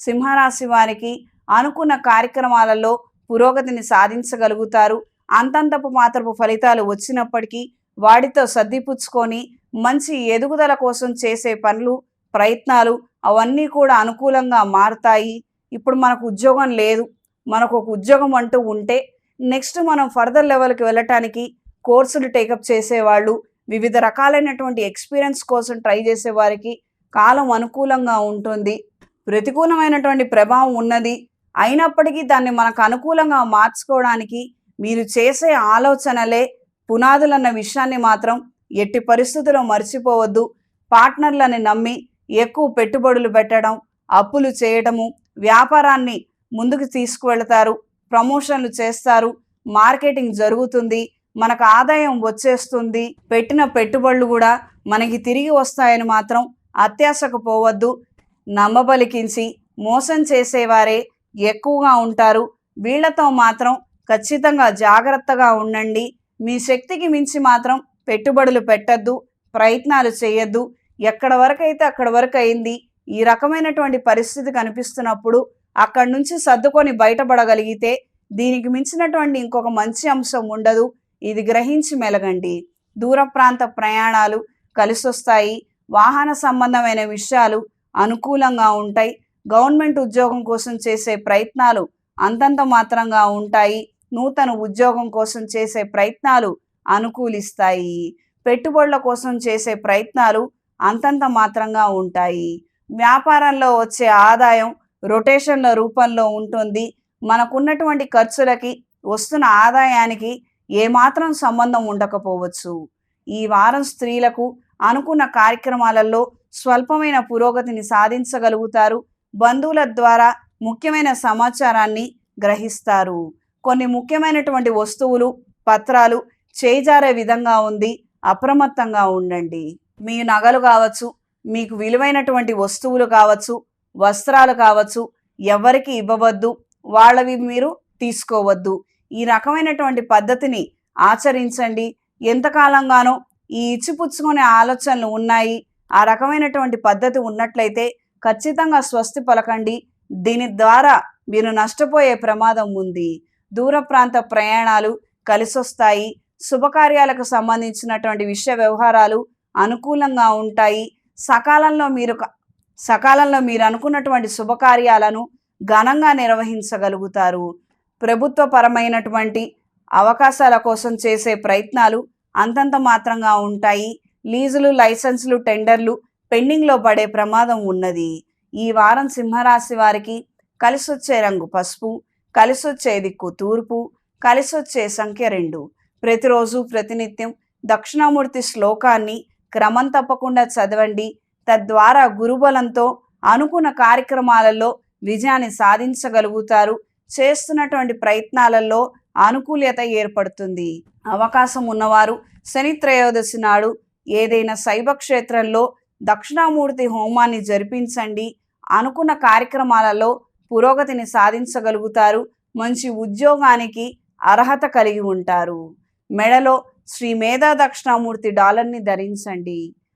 సింహరాశి వారికి అనుకున్న కార్యక్రమాలలో పురోగతిని సాధించగలుగుతారు. అంతంతపు మాత్రపు ఫలితాలు వచ్చినప్పటికీ వాటితో సర్దిపుచ్చుకొని మంచి ఎదుగుదల కోసం చేసే పనులు, ప్రయత్నాలు అవన్నీ కూడా అనుకూలంగా మారుతాయి. ఇప్పుడు మనకు ఉద్యోగం లేదు, మనకు ఒక ఉద్యోగం అంటూ ఉంటే నెక్స్ట్ మనం ఫర్దర్ లెవెల్కి వెళ్ళటానికి కోర్సులు టేకప్ చేసేవాళ్ళు, వివిధ రకాలైనటువంటి ఎక్స్పీరియన్స్ కోసం ట్రై చేసేవారికి కాలం అనుకూలంగా ఉంటుంది. ప్రతికూలమైనటువంటి ప్రభావం ఉన్నది, అయినప్పటికీ దాన్ని మనకు అనుకూలంగా మార్చుకోవడానికి మీరు చేసే ఆలోచనలే పునాదులన్న విషయాన్ని మాత్రం ఎట్టి పరిస్థితుల్లో మర్చిపోవద్దు. పార్ట్నర్లని నమ్మి ఎక్కువ పెట్టుబడులు పెట్టడం, అప్పులు చేయడము, వ్యాపారాన్ని ముందుకు తీసుకువెళతారు, ప్రమోషన్లు చేస్తారు, మార్కెటింగ్ జరుగుతుంది, మనకు ఆదాయం వచ్చేస్తుంది, పెట్టిన పెట్టుబడులు కూడా మనకి తిరిగి వస్తాయని మాత్రం అత్యాశకు పోవద్దు. నమ్మబలికించి మోసం చేసేవారే ఎక్కువగా ఉంటారు. వీళ్లతో మాత్రం ఖచ్చితంగా జాగ్రత్తగా ఉండండి. మీ శక్తికి మించి మాత్రం పెట్టుబడులు పెట్టద్దు, ప్రయత్నాలు చేయొద్దు. ఎక్కడ వరకు అయితే అక్కడ వరకు అయింది. ఈ రకమైనటువంటి పరిస్థితి కనిపిస్తున్నప్పుడు అక్కడి నుంచి సర్దుకొని బయటపడగలిగితే దీనికి మించినటువంటి ఇంకొక మంచి అంశం ఉండదు. ఇది గ్రహించి మెలగండి. దూర ప్రాంత ప్రయాణాలు కలిసొస్తాయి. వాహన సంబంధమైన విషయాలు అనుకూలంగా ఉంటాయి. గవర్నమెంట్ ఉద్యోగం కోసం చేసే ప్రయత్నాలు అంతంత మాత్రంగా ఉంటాయి. నూతన ఉద్యోగం కోసం చేసే ప్రయత్నాలు అనుకూలిస్తాయి. పెట్టుబడుల కోసం చేసే ప్రయత్నాలు అంతంత మాత్రంగా ఉంటాయి. వ్యాపారంలో వచ్చే ఆదాయం రొటేషన్ల రూపంలో ఉంటుంది. మనకున్నటువంటి ఖర్చులకి వస్తున్న ఆదాయానికి ఏమాత్రం సంబంధం ఉండకపోవచ్చు. ఈ వారం స్త్రీలకు అనుకున్న కార్యక్రమాలలో స్వల్పమైన పురోగతిని సాధించగలుగుతారు. బంధువుల ద్వారా ముఖ్యమైన సమాచారాన్ని గ్రహిస్తారు. కొన్ని ముఖ్యమైనటువంటి వస్తువులు, పత్రాలు చేజారే విధంగా ఉంది, అప్రమత్తంగా ఉండండి. మీ నగలు కావచ్చు, మీకు విలువైనటువంటి వస్తువులు కావచ్చు, వస్త్రాలు కావచ్చు, ఎవరికి ఇవ్వవద్దు, వాళ్ళవి మీరు తీసుకోవద్దు. ఈ రకమైనటువంటి పద్ధతిని ఆచరించండి. ఎంతకాలంగానో ఈ ఇచ్చిపుచ్చుకునే ఆలోచనలు ఉన్నాయి. ఆ రకమైనటువంటి పద్ధతి ఉన్నట్లయితే ఖచ్చితంగా స్వస్తి పలకండి. దీని ద్వారా మీరు నష్టపోయే ప్రమాదం ఉంది. దూర ప్రాంత ప్రయాణాలు కలిసొస్తాయి. శుభకార్యాలకు సంబంధించినటువంటి విషయ వ్యవహారాలు అనుకూలంగా ఉంటాయి. సకాలంలో మీరు అనుకున్నటువంటి శుభకార్యాలను ఘనంగా నిర్వహించగలుగుతారు. ప్రభుత్వపరమైనటువంటి అవకాశాల కోసం చేసే ప్రయత్నాలు అంతంత మాత్రంగా ఉంటాయి. లీజులు, లైసెన్సులు, టెండర్లు పెండింగ్లో పడే ప్రమాదం ఉన్నది. ఈ వారం సింహరాశి వారికి కలిసొచ్చే రంగు పసుపు, కలిసొచ్చే దిక్కు తూర్పు, కలిసొచ్చే సంఖ్య 2. ప్రతిరోజు ప్రతినిత్యం దక్షిణామూర్తి శ్లోకాన్ని క్రమం తప్పకుండా చదవండి. తద్వారా గురుబలంతో అనుకున్న కార్యక్రమాలలో విజయాన్ని సాధించగలుగుతారు. చేస్తున్నటువంటి ప్రయత్నాలలో అనుకూలత ఏర్పడుతుంది. అవకాశం ఉన్నవారు శని త్రయోదశి నాడు ఏదైనా శైవ క్షేత్రంలో దక్షిణామూర్తి హోమాన్ని జరిపించండి. అనుకున్న కార్యక్రమాలలో పురోగతిని సాధించగలుగుతారు. మంచి ఉద్యోగానికి అర్హత కలిగి ఉంటారు. మెడలో శ్రీ మేధా దక్షిణామూర్తి డాలర్ని ధరించండి.